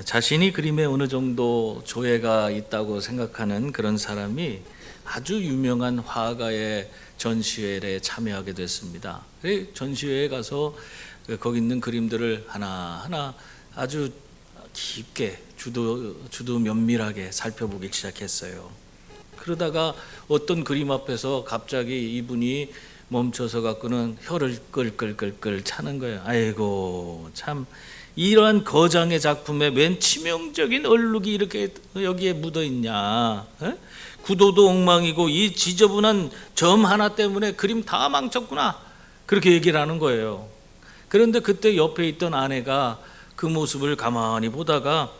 자신이 그림에 어느 정도 조예가 있다고 생각하는 그런 사람이 아주 유명한 화가의 전시회에 참여하게 됐습니다. 전시회에 가서 거기 있는 그림들을 하나하나 아주 깊게 주도 면밀하게 살펴보기 시작했어요. 그러다가 어떤 그림 앞에서 갑자기 이분이 멈춰서 갖고는 혀를 끌끌끌끌 차는 거예요. 아이고 참, 이러한 거장의 작품에 웬 치명적인 얼룩이 이렇게 여기에 묻어 있냐? 구도도 엉망이고 이 지저분한 점 하나 때문에 그림 다 망쳤구나. 그렇게 얘기를 하는 거예요. 그런데 그때 옆에 있던 아내가 그 모습을 가만히 보다가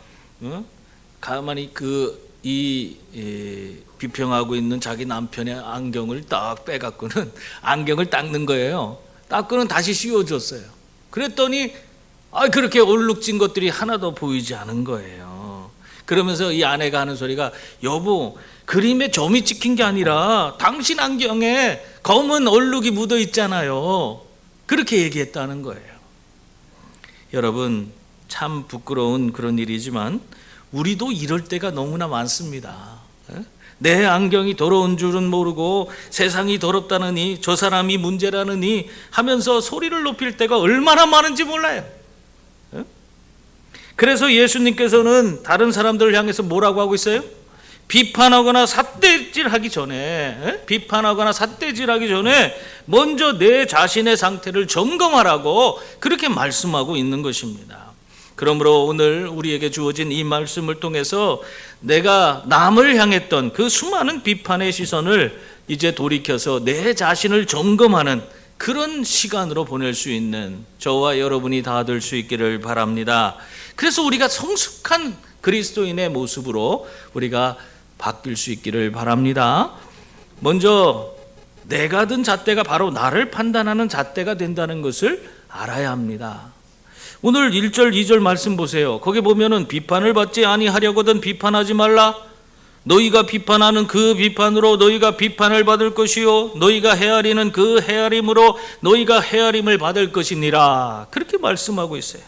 가만히 비평하고 있는 자기 남편의 안경을 딱 빼갖고는 안경을 닦는 거예요. 닦고는 다시 씌워줬어요. 그랬더니 그렇게 얼룩진 것들이 하나도 보이지 않은 거예요. 그러면서 이 아내가 하는 소리가, 여보, 그림에 점이 찍힌 게 아니라 당신 안경에 검은 얼룩이 묻어 있잖아요. 그렇게 얘기했다는 거예요. 여러분, 참 부끄러운 그런 일이지만 우리도 이럴 때가 너무나 많습니다. 내 안경이 더러운 줄은 모르고 세상이 더럽다느니 저 사람이 문제라느니 하면서 소리를 높일 때가 얼마나 많은지 몰라요. 그래서 예수님께서는 다른 사람들을 향해서 뭐라고 하고 있어요? 비판하거나 삿대질하기 전에 먼저 내 자신의 상태를 점검하라고 그렇게 말씀하고 있는 것입니다. 그러므로 오늘 우리에게 주어진 이 말씀을 통해서 내가 남을 향했던 그 수많은 비판의 시선을 이제 돌이켜서 내 자신을 점검하는 그런 시간으로 보낼 수 있는 저와 여러분이 다 될 수 있기를 바랍니다. 그래서 우리가 성숙한 그리스도인의 모습으로 우리가 바뀔 수 있기를 바랍니다. 먼저 내가 든 잣대가 바로 나를 판단하는 잣대가 된다는 것을 알아야 합니다. 오늘 1절 2절 말씀 보세요. 거기 보면은 비판을 받지 아니하려거든 비판하지 말라. 너희가 비판하는 그 비판으로 너희가 비판을 받을 것이요 너희가 헤아리는 그 헤아림으로 너희가 헤아림을 받을 것이니라. 그렇게 말씀하고 있어요.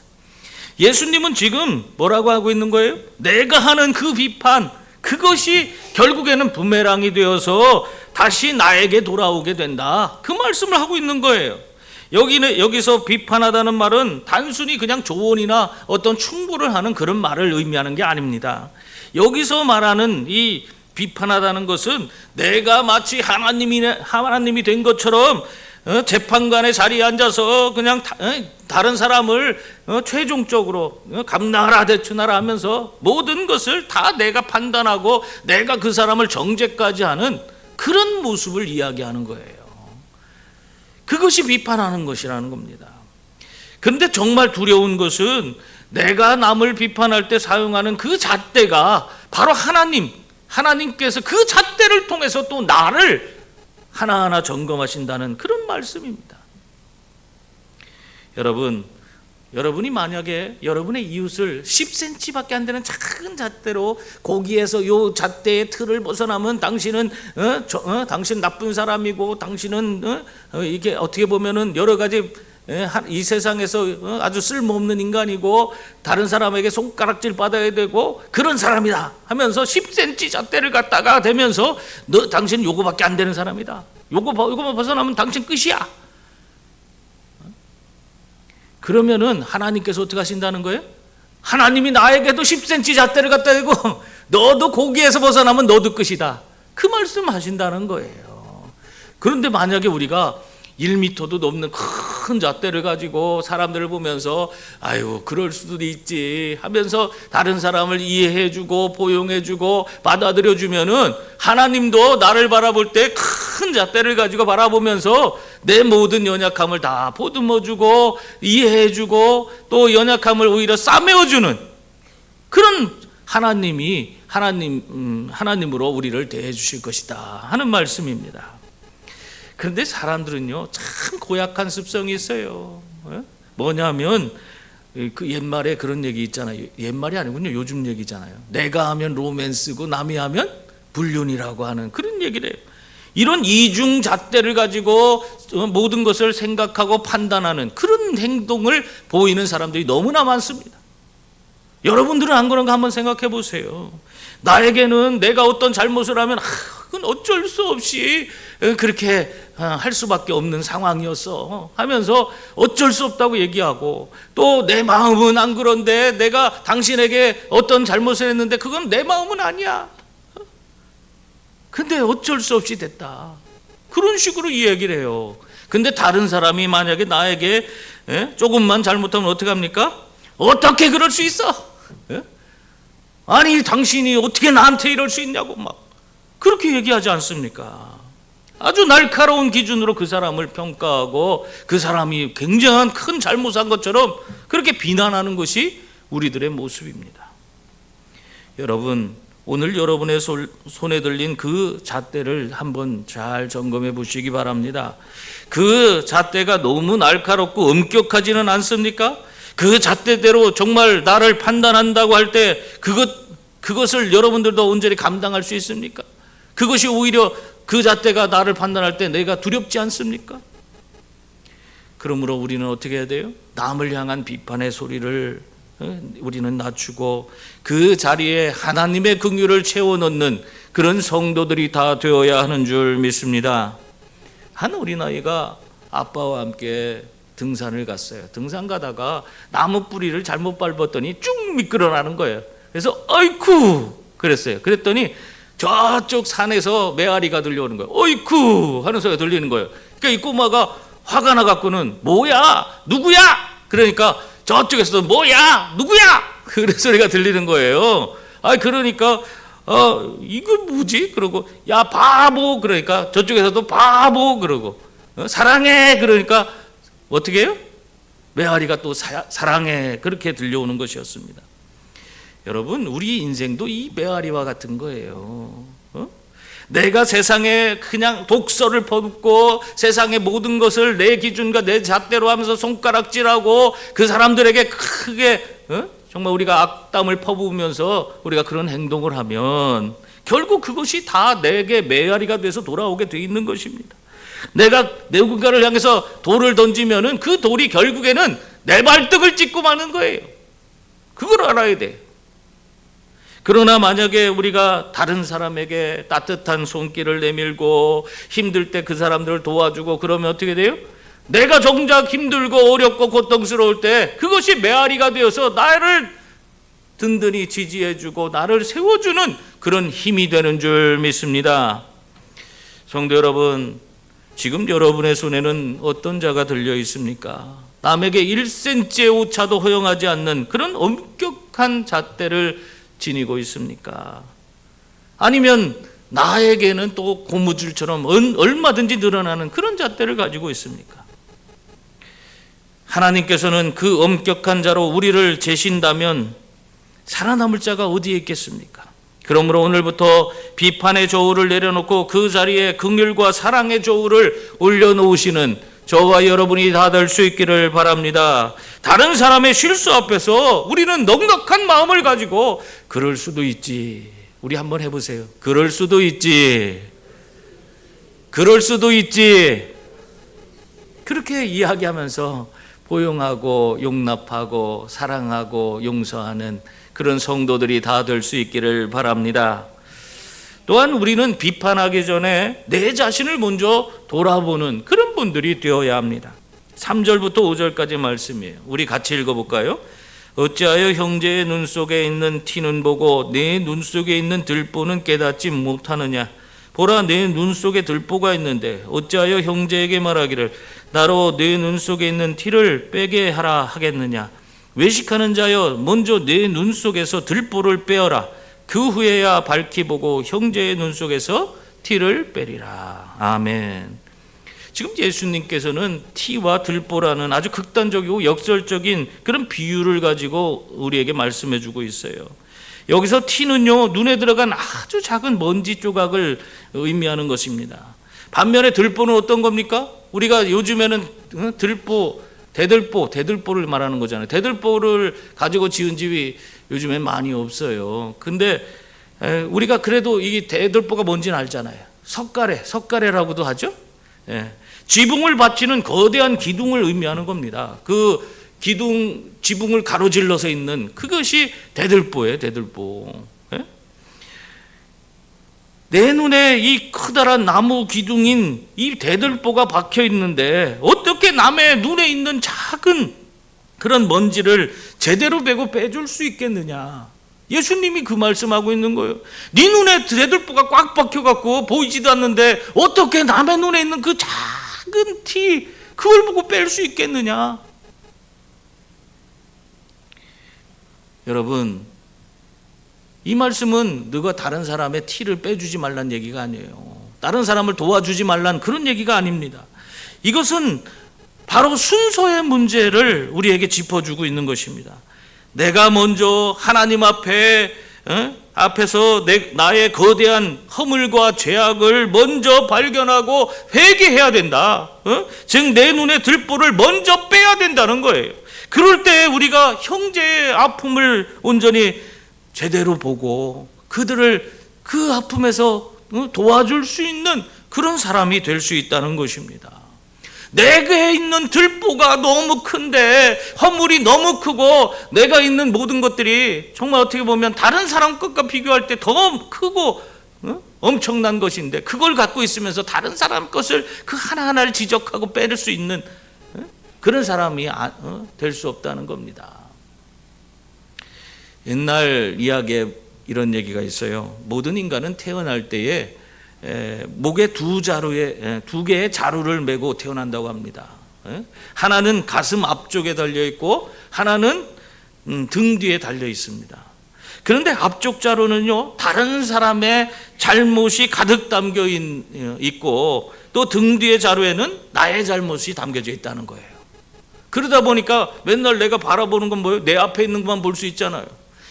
예수님은 지금 뭐라고 하고 있는 거예요? 내가 하는 그 비판, 그것이 결국에는 부메랑이 되어서 다시 나에게 돌아오게 된다. 그 말씀을 하고 있는 거예요. 여기서 비판하다는 말은 단순히 그냥 조언이나 어떤 충고를 하는 그런 말을 의미하는 게 아닙니다. 여기서 말하는 이 비판하다는 것은 내가 마치 하나님이 된 것처럼 재판관의 자리에 앉아서 그냥 다른 사람을 최종적으로 감나라 대추나라 하면서 모든 것을 다 내가 판단하고 내가 그 사람을 정죄까지 하는 그런 모습을 이야기하는 거예요. 그것이 비판하는 것이라는 겁니다. 그런데 정말 두려운 것은 내가 남을 비판할 때 사용하는 그 잣대가 바로 하나님께서 그 잣대를 통해서 또 나를 하나하나 점검하신다는 그런 말씀입니다. 여러분이 만약에 여러분의 이웃을 10cm밖에 안 되는 작은 잣대로 거기에서 요 잣대의 틀을 벗어나면 당신은 당신 나쁜 사람이고 당신은 이게 어떻게 보면은 여러 가지 이 세상에서 아주 쓸모없는 인간이고 다른 사람에게 손가락질 받아야 되고 그런 사람이다 하면서 10cm 잣대를 갖다가 대면서 너 당신 요거밖에 안 되는 사람이다. 요거만 벗어나면 당신 끝이야. 그러면은 하나님께서 어떻게 하신다는 거예요? 하나님이 나에게도 10cm 잣대를 갖다 대고 너도 거기에서 벗어나면 너도 끝이다. 그 말씀 하신다는 거예요. 그런데 만약에 우리가 1m도 넘는 큰 잣대를 가지고 사람들을 보면서 아유 그럴 수도 있지 하면서 다른 사람을 이해해주고 포용해주고 받아들여주면은 하나님도 나를 바라볼 때 큰 잣대를 가지고 바라보면서 내 모든 연약함을 다 보듬어주고 이해해주고 또 연약함을 오히려 싸매어주는 그런 하나님으로 우리를 대해주실 것이다 하는 말씀입니다. 그런데 사람들은요 참 고약한 습성이 있어요. 뭐냐면 그 옛말에 그런 얘기 있잖아요. 옛말이 아니군요. 요즘 얘기잖아요. 내가 하면 로맨스고 남이 하면 불륜이라고 하는 그런 얘기를 해요. 이런 이중잣대를 가지고 모든 것을 생각하고 판단하는 그런 행동을 보이는 사람들이 너무나 많습니다. 여러분들은 안 그런가 한번 생각해 보세요. 나에게는 내가 어떤 잘못을 하면 그건 어쩔 수 없이 그렇게 할 수밖에 없는 상황이었어 하면서 어쩔 수 없다고 얘기하고, 또 내 마음은 안 그런데 내가 당신에게 어떤 잘못을 했는데 그건 내 마음은 아니야, 근데 어쩔 수 없이 됐다, 그런 식으로 이야기를 해요. 근데 다른 사람이 만약에 나에게 조금만 잘못하면 어떻게 합니까? 어떻게 그럴 수 있어? 아니 당신이 어떻게 나한테 이럴 수 있냐고 막 그렇게 얘기하지 않습니까? 아주 날카로운 기준으로 그 사람을 평가하고 그 사람이 굉장한 큰 잘못한 것처럼 그렇게 비난하는 것이 우리들의 모습입니다. 여러분, 오늘 여러분의 손에 들린 그 잣대를 한번 잘 점검해 보시기 바랍니다. 그 잣대가 너무 날카롭고 엄격하지는 않습니까? 그 잣대대로 정말 나를 판단한다고 할 때 그것을 여러분들도 온전히 감당할 수 있습니까? 그것이 오히려 그 잣대가 나를 판단할 때 내가 두렵지 않습니까? 그러므로 우리는 어떻게 해야 돼요? 남을 향한 비판의 소리를 우리는 낮추고 그 자리에 하나님의 긍휼을 채워넣는 그런 성도들이 다 되어야 하는 줄 믿습니다. 한 어린아이가 아빠와 함께 등산을 갔어요. 등산 가다가 나무 뿌리를 잘못 밟았더니 쭉 미끄러나는 거예요. 그래서 어이쿠 그랬어요. 그랬더니 저쪽 산에서 메아리가 들려오는 거예요. 어이쿠 하는 소리가 들리는 거예요. 그러니까 이 꼬마가 화가 나갖고는 뭐야 누구야, 그러니까 저쪽에서도 뭐야 누구야 그런 소리가 들리는 거예요. 그러니까 이거 뭐지? 그러고 야 바보, 그러니까 저쪽에서도 바보, 그러고 사랑해, 그러니까 어떻게 해요? 메아리가 또 사랑해, 그렇게 들려오는 것이었습니다. 여러분, 우리 인생도 이 메아리와 같은 거예요. 내가 세상에 그냥 독서를 퍼붓고 세상의 모든 것을 내 기준과 내 잣대로 하면서 손가락질하고 그 사람들에게 크게 정말 우리가 악담을 퍼부으면서 우리가 그런 행동을 하면 결국 그것이 다 내게 메아리가 돼서 돌아오게 돼 있는 것입니다. 내가 누군가를 향해서 돌을 던지면은 그 돌이 결국에는 내 발등을 찍고 마는 거예요. 그걸 알아야 돼. 그러나 만약에 우리가 다른 사람에게 따뜻한 손길을 내밀고 힘들 때 그 사람들을 도와주고 그러면 어떻게 돼요? 내가 정작 힘들고 어렵고 고통스러울 때 그것이 메아리가 되어서 나를 든든히 지지해주고 나를 세워주는 그런 힘이 되는 줄 믿습니다. 성도 여러분, 지금 여러분의 손에는 어떤 자가 들려 있습니까? 남에게 1cm의 오차도 허용하지 않는 그런 엄격한 잣대를 지니고 있습니까? 아니면 나에게는 또 고무줄처럼 얼마든지 늘어나는 그런 잣대를 가지고 있습니까? 하나님께서는 그 엄격한 자로 우리를 재신다면 살아남을 자가 어디에 있겠습니까? 그러므로 오늘부터 비판의 저울을 내려놓고 그 자리에 긍휼과 사랑의 저울을 올려놓으시는 저와 여러분이 다 될 수 있기를 바랍니다. 다른 사람의 실수 앞에서 우리는 넉넉한 마음을 가지고 그럴 수도 있지, 우리 한번 해보세요. 그럴 수도 있지, 그럴 수도 있지, 그렇게 이야기하면서 포용하고 용납하고 사랑하고 용서하는 그런 성도들이 다 될 수 있기를 바랍니다. 또한 우리는 비판하기 전에 내 자신을 먼저 돌아보는 그런 분들이 되어야 합니다. 3절부터 5절까지 말씀이에요. 우리 같이 읽어볼까요? 어찌하여 형제의 눈 속에 있는 티는 보고 내 눈 속에 있는 들보는 깨닫지 못하느냐? 보라, 내 눈 속에 들보가 있는데 어찌하여 형제에게 말하기를 나로 내 눈 속에 있는 티를 빼게 하라 하겠느냐? 외식하는 자여, 먼저 내 눈 속에서 들보를 빼어라. 그 후에야 밝히 보고 형제의 눈 속에서 티를 빼리라. 아멘. 지금 예수님께서는 티와 들보라는 아주 극단적이고 역설적인 그런 비유를 가지고 우리에게 말씀해 주고 있어요. 여기서 티는요, 눈에 들어간 아주 작은 먼지 조각을 의미하는 것입니다. 반면에 들보는 어떤 겁니까? 우리가 요즘에는 대들보를 말하는 거잖아요. 대들보를 가지고 지은 집이 요즘에 많이 없어요. 근데 우리가 그래도 이 대들보가 뭔지는 알잖아요. 석가래라고도 하죠. 지붕을 받치는 거대한 기둥을 의미하는 겁니다. 그 지붕을 가로질러서 있는 그것이 대들보예요. 대들보. 예? 내 눈에 이 커다란 나무 기둥인 이 대들보가 박혀 있는데 어떻게 남의 눈에 있는 작은 그런 먼지를 제대로 빼줄 수 있겠느냐. 예수님이 그 말씀하고 있는 거예요. 네 눈에 대들보가 꽉 박혀갖고 보이지도 않는데 어떻게 남의 눈에 있는 그 작은 티 그걸 보고 뺄 수 있겠느냐. 여러분, 이 말씀은 너가 다른 사람의 티를 빼주지 말란 얘기가 아니에요. 다른 사람을 도와주지 말란 그런 얘기가 아닙니다. 이것은 바로 순서의 문제를 우리에게 짚어주고 있는 것입니다. 내가 먼저 하나님 앞에서 나의 거대한 허물과 죄악을 먼저 발견하고 회개해야 된다. 즉 내 눈에 들보를 먼저 빼야 된다는 거예요. 그럴 때 우리가 형제의 아픔을 온전히 제대로 보고 그들을 그 아픔에서 도와줄 수 있는 그런 사람이 될 수 있다는 것입니다. 내게 있는 들보가 너무 큰데 허물이 너무 크고 내가 있는 모든 것들이 정말 어떻게 보면 다른 사람 것과 비교할 때 더 크고 엄청난 것인데 그걸 갖고 있으면서 다른 사람 것을 그 하나하나를 지적하고 빼낼 수 있는 그런 사람이 될 수 없다는 겁니다. 옛날 이야기에 이런 얘기가 있어요. 모든 인간은 태어날 때에 목에 두 개의 자루를 메고 태어난다고 합니다. 하나는 가슴 앞쪽에 달려 있고 하나는 등 뒤에 달려 있습니다. 그런데 앞쪽 자루는요, 다른 사람의 잘못이 가득 담겨 있고 또 등 뒤의 자루에는 나의 잘못이 담겨져 있다는 거예요. 그러다 보니까 맨날 내가 바라보는 건 뭐예요? 내 앞에 있는 것만 볼 수 있잖아요.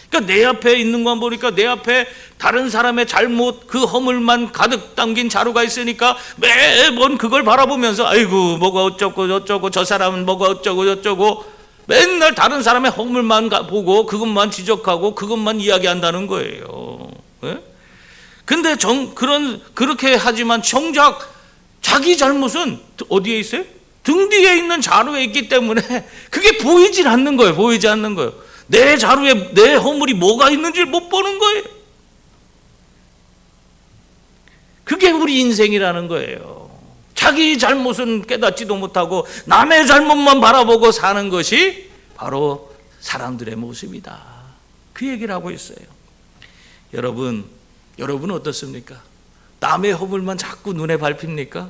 그러니까 내 앞에 있는 것만 보니까 내 앞에 다른 사람의 잘못, 그 허물만 가득 담긴 자루가 있으니까 매번 그걸 바라보면서 아이고 뭐가 어쩌고 저쩌고 저 사람은 뭐가 어쩌고 저쩌고 맨날 다른 사람의 허물만 보고 그것만 지적하고 그것만 이야기한다는 거예요. 근데 그렇게 하지만 정작 자기 잘못은 어디에 있어요? 등 뒤에 있는 자루에 있기 때문에 그게 보이질 않는 거예요. 보이지 않는 거예요. 내 자루에 내 허물이 뭐가 있는지 못 보는 거예요. 그게 우리 인생이라는 거예요. 자기 잘못은 깨닫지도 못하고 남의 잘못만 바라보고 사는 것이 바로 사람들의 모습이다. 그 얘기를 하고 있어요. 여러분 어떻습니까? 남의 허물만 자꾸 눈에 밟힙니까?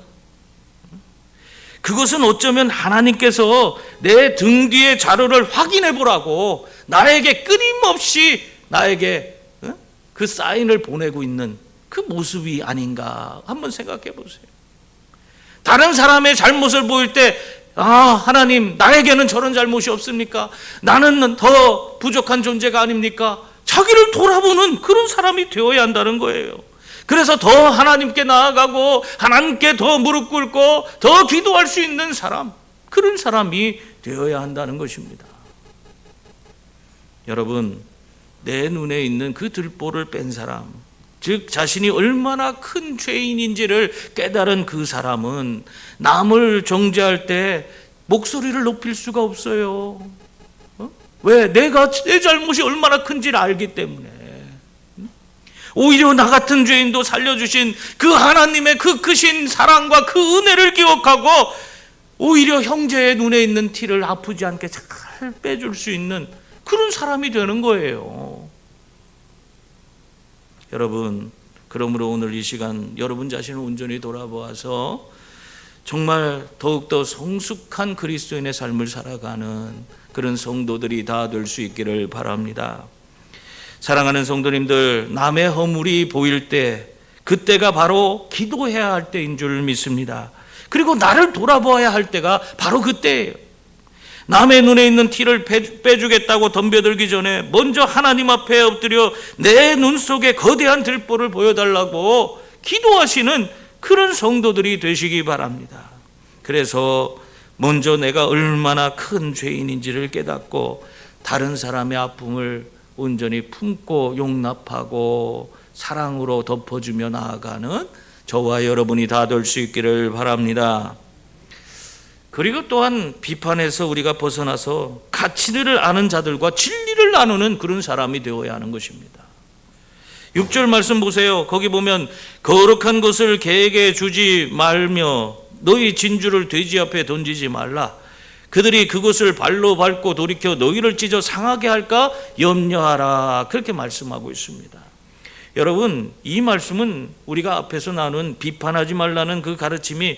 그것은 어쩌면 하나님께서 내 등 뒤의 자루를 확인해 보라고 나에게 끊임없이 그 사인을 보내고 있는 그 모습이 아닌가 한번 생각해 보세요. 다른 사람의 잘못을 보일 때 하나님 나에게는 저런 잘못이 없습니까? 나는 더 부족한 존재가 아닙니까? 자기를 돌아보는 그런 사람이 되어야 한다는 거예요. 그래서 더 하나님께 나아가고 하나님께 더 무릎 꿇고 더 기도할 수 있는 사람, 그런 사람이 되어야 한다는 것입니다. 여러분, 내 눈에 있는 그 들보를 뺀 사람, 즉 자신이 얼마나 큰 죄인인지를 깨달은 그 사람은 남을 정죄할 때 목소리를 높일 수가 없어요. 왜? 내 잘못이 얼마나 큰지를 알기 때문에. 오히려 나 같은 죄인도 살려주신 그 하나님의 그 크신 사랑과 그 은혜를 기억하고 오히려 형제의 눈에 있는 티를 아프지 않게 잘 빼줄 수 있는 그런 사람이 되는 거예요. 여러분, 그러므로 오늘 이 시간 여러분 자신을 온전히 돌아보아서 정말 더욱더 성숙한 그리스도인의 삶을 살아가는 그런 성도들이 다 될 수 있기를 바랍니다. 사랑하는 성도님들, 남의 허물이 보일 때 그때가 바로 기도해야 할 때인 줄 믿습니다. 그리고 나를 돌아보아야 할 때가 바로 그때예요. 남의 눈에 있는 티를 빼주겠다고 덤벼들기 전에 먼저 하나님 앞에 엎드려 내 눈 속에 거대한 들보를 보여달라고 기도하시는 그런 성도들이 되시기 바랍니다. 그래서 먼저 내가 얼마나 큰 죄인인지를 깨닫고 다른 사람의 아픔을 온전히 품고 용납하고 사랑으로 덮어주며 나아가는 저와 여러분이 다 될 수 있기를 바랍니다. 그리고 또한 비판에서 우리가 벗어나서 가치를 아는 자들과 진리를 나누는 그런 사람이 되어야 하는 것입니다. 6절 말씀 보세요. 거기 보면 거룩한 것을 개에게 주지 말며 너희 진주를 돼지 앞에 던지지 말라. 그들이 그것을 발로 밟고 돌이켜 너희를 찢어 상하게 할까 염려하라. 그렇게 말씀하고 있습니다. 여러분, 이 말씀은 우리가 앞에서 나눈 비판하지 말라는 그 가르침이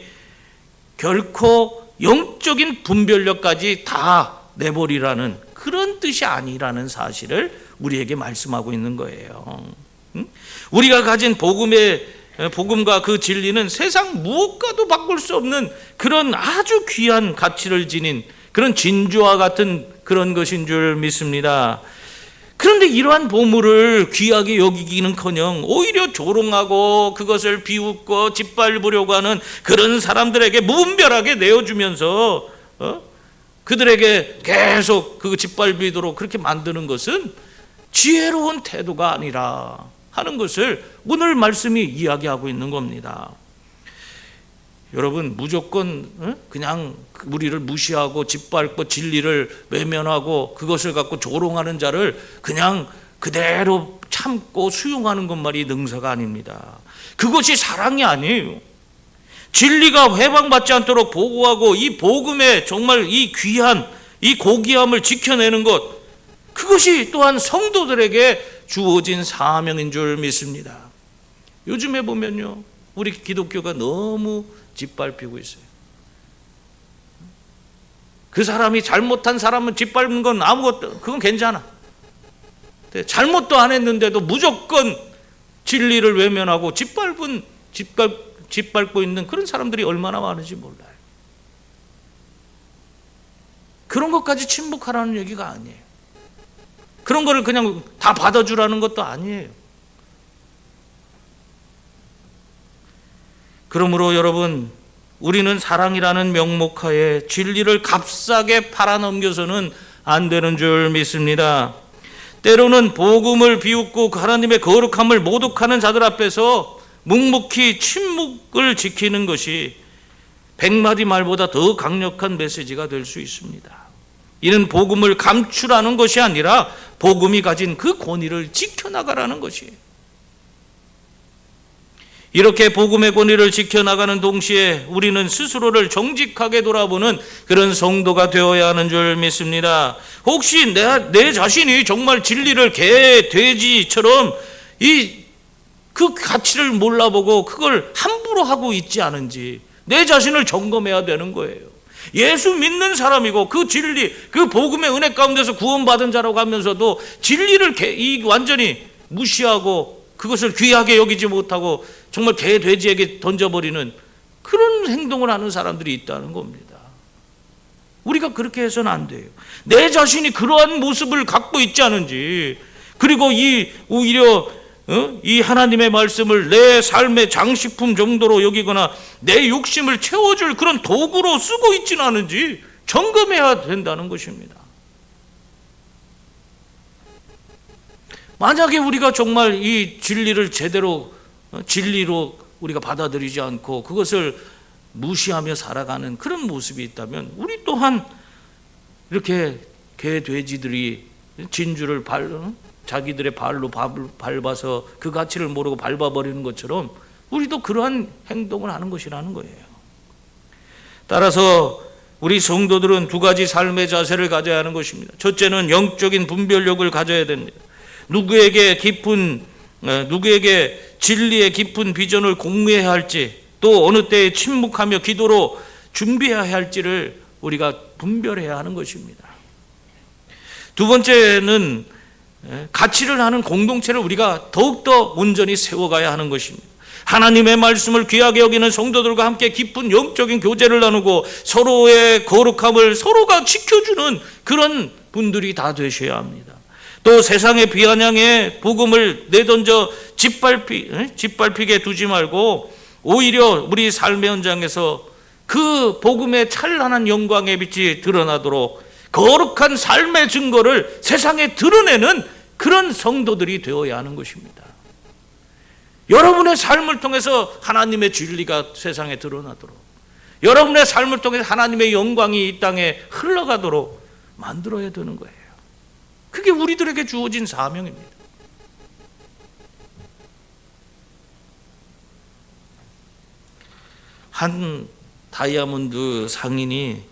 결코 영적인 분별력까지 다 내버리라는 그런 뜻이 아니라는 사실을 우리에게 말씀하고 있는 거예요. 우리가 가진 복음과 그 진리는 세상 무엇과도 바꿀 수 없는 그런 아주 귀한 가치를 지닌 그런 진주와 같은 그런 것인 줄 믿습니다. 그런데 이러한 보물을 귀하게 여기기는커녕 오히려 조롱하고 그것을 비웃고 짓밟으려고 하는 그런 사람들에게 무분별하게 내어주면서 그들에게 계속 그 짓밟히도록 그렇게 만드는 것은 지혜로운 태도가 아니라 하는 것을 오늘 말씀이 이야기하고 있는 겁니다. 여러분, 무조건 그냥 우리를 무시하고 짓밟고 진리를 외면하고 그것을 갖고 조롱하는 자를 그냥 그대로 참고 수용하는 것만이 능사가 아닙니다. 그것이 사랑이 아니에요. 진리가 회방받지 않도록 보호하고 이 복음의 정말 이 귀한 이 고귀함을 지켜내는 것, 그것이 또한 성도들에게 주어진 사명인 줄 믿습니다. 요즘에 보면요, 우리 기독교가 너무 짓밟히고 있어요. 그 사람이 잘못한 사람은 짓밟는 건 아무것도, 그건 괜찮아. 잘못도 안 했는데도 무조건 진리를 외면하고 짓밟고 있는 그런 사람들이 얼마나 많은지 몰라요. 그런 것까지 침묵하라는 얘기가 아니에요. 그런 거를 그냥 다 받아주라는 것도 아니에요. 그러므로 여러분, 우리는 사랑이라는 명목하에 진리를 값싸게 팔아넘겨서는 안 되는 줄 믿습니다. 때로는 복음을 비웃고 하나님의 거룩함을 모독하는 자들 앞에서 묵묵히 침묵을 지키는 것이 100마디 말보다 더 강력한 메시지가 될 수 있습니다. 이는 복음을 감추라는 것이 아니라 복음이 가진 그 권위를 지켜나가라는 것이에요. 이렇게 복음의 권위를 지켜나가는 동시에 우리는 스스로를 정직하게 돌아보는 그런 성도가 되어야 하는 줄 믿습니다. 혹시 내 자신이 정말 진리를 개, 돼지처럼 그 가치를 몰라보고 그걸 함부로 하고 있지 않은지 내 자신을 점검해야 되는 거예요. 예수 믿는 사람이고 그 진리, 그 복음의 은혜 가운데서 구원받은 자라고 하면서도 진리를 완전히 무시하고 그것을 귀하게 여기지 못하고 정말 개, 돼지에게 던져버리는 그런 행동을 하는 사람들이 있다는 겁니다. 우리가 그렇게 해서는 안 돼요. 내 자신이 그러한 모습을 갖고 있지 않은지, 그리고 오히려 이 하나님의 말씀을 내 삶의 장식품 정도로 여기거나 내 욕심을 채워줄 그런 도구로 쓰고 있지는 않은지 점검해야 된다는 것입니다. 만약에 우리가 정말 이 진리를 제대로 진리로 우리가 받아들이지 않고 그것을 무시하며 살아가는 그런 모습이 있다면 우리 또한 이렇게 개, 돼지들이 진주를 자기들의 발로 밟아서 그 가치를 모르고 밟아버리는 것처럼 우리도 그러한 행동을 하는 것이라는 거예요. 따라서 우리 성도들은 두 가지 삶의 자세를 가져야 하는 것입니다. 첫째는 영적인 분별력을 가져야 됩니다. 누구에게 진리의 깊은 비전을 공유해야 할지, 또 어느 때에 침묵하며 기도로 준비해야 할지를 우리가 분별해야 하는 것입니다. 두 번째는 가치를 하는 공동체를 우리가 더욱더 온전히 세워가야 하는 것입니다. 하나님의 말씀을 귀하게 여기는 성도들과 함께 깊은 영적인 교제를 나누고 서로의 거룩함을 서로가 지켜주는 그런 분들이 다 되셔야 합니다. 또 세상의 비아냥의 복음을 내던져 짓밟히게 두지 말고 오히려 우리 삶의 현장에서 그 복음의 찬란한 영광의 빛이 드러나도록 거룩한 삶의 증거를 세상에 드러내는 그런 성도들이 되어야 하는 것입니다. 여러분의 삶을 통해서 하나님의 진리가 세상에 드러나도록, 여러분의 삶을 통해 하나님의 영광이 이 땅에 흘러가도록 만들어야 되는 거예요. 그게 우리들에게 주어진 사명입니다. 한 다이아몬드 상인이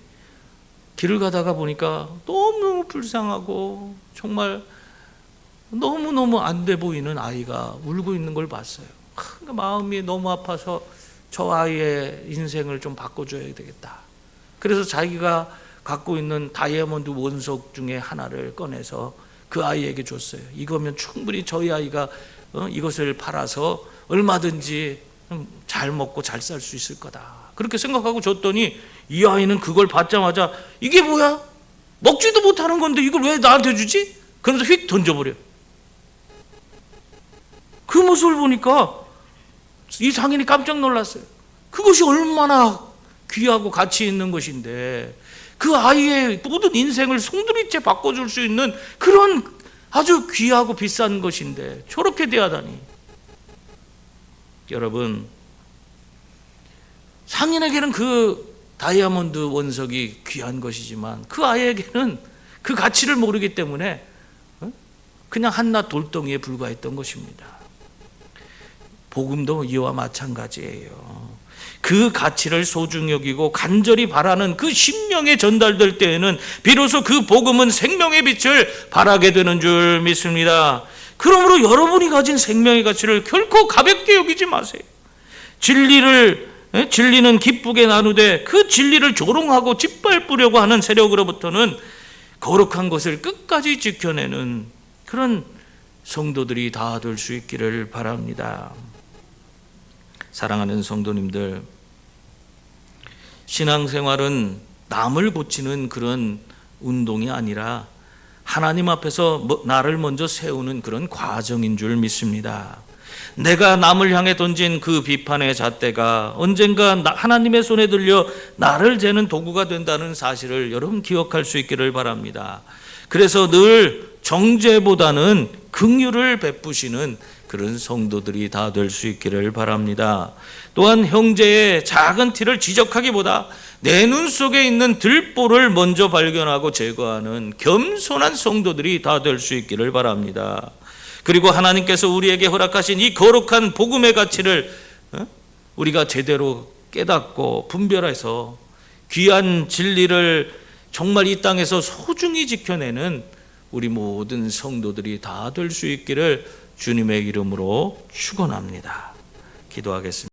길을 가다가 보니까 너무너무 불쌍하고 정말 너무너무 안 돼 보이는 아이가 울고 있는 걸 봤어요. 그러니까 마음이 너무 아파서 저 아이의 인생을 좀 바꿔줘야 되겠다. 그래서 자기가 갖고 있는 다이아몬드 원석 중에 하나를 꺼내서 그 아이에게 줬어요. 이거면 충분히 저희 아이가 이것을 팔아서 얼마든지 잘 먹고 잘 살 수 있을 거다. 그렇게 생각하고 줬더니 이 아이는 그걸 받자마자 이게 뭐야? 먹지도 못하는 건데 이걸 왜 나한테 주지? 그러면서 휙 던져버려. 그 모습을 보니까 이 상인이 깜짝 놀랐어요. 그것이 얼마나 귀하고 가치 있는 것인데 그 아이의 모든 인생을 송두리째 바꿔줄 수 있는 그런 아주 귀하고 비싼 것인데 저렇게 대하다니. 여러분, 상인에게는 그 다이아몬드 원석이 귀한 것이지만 그 아이에게는 그 가치를 모르기 때문에 그냥 한낱 돌덩이에 불과했던 것입니다. 복음도 이와 마찬가지예요. 그 가치를 소중히 여기고 간절히 바라는 그 심령에 전달될 때에는 비로소 그 복음은 생명의 빛을 발하게 되는 줄 믿습니다. 그러므로 여러분이 가진 생명의 가치를 결코 가볍게 여기지 마세요. 진리는 기쁘게 나누되 그 진리를 조롱하고 짓밟으려고 하는 세력으로부터는 거룩한 것을 끝까지 지켜내는 그런 성도들이 다 될 수 있기를 바랍니다. 사랑하는 성도님들, 신앙생활은 남을 고치는 그런 운동이 아니라 하나님 앞에서 나를 먼저 세우는 그런 과정인 줄 믿습니다. 내가 남을 향해 던진 그 비판의 잣대가 언젠가 하나님의 손에 들려 나를 재는 도구가 된다는 사실을 여러분 기억할 수 있기를 바랍니다. 그래서 늘 정죄보다는 긍휼을 베푸시는 그런 성도들이 다 될 수 있기를 바랍니다. 또한 형제의 작은 티를 지적하기보다 내 눈 속에 있는 들보를 먼저 발견하고 제거하는 겸손한 성도들이 다 될 수 있기를 바랍니다. 그리고 하나님께서 우리에게 허락하신 이 거룩한 복음의 가치를 우리가 제대로 깨닫고 분별해서 귀한 진리를 정말 이 땅에서 소중히 지켜내는 우리 모든 성도들이 다 될 수 있기를 주님의 이름으로 축원합니다. 기도하겠습니다.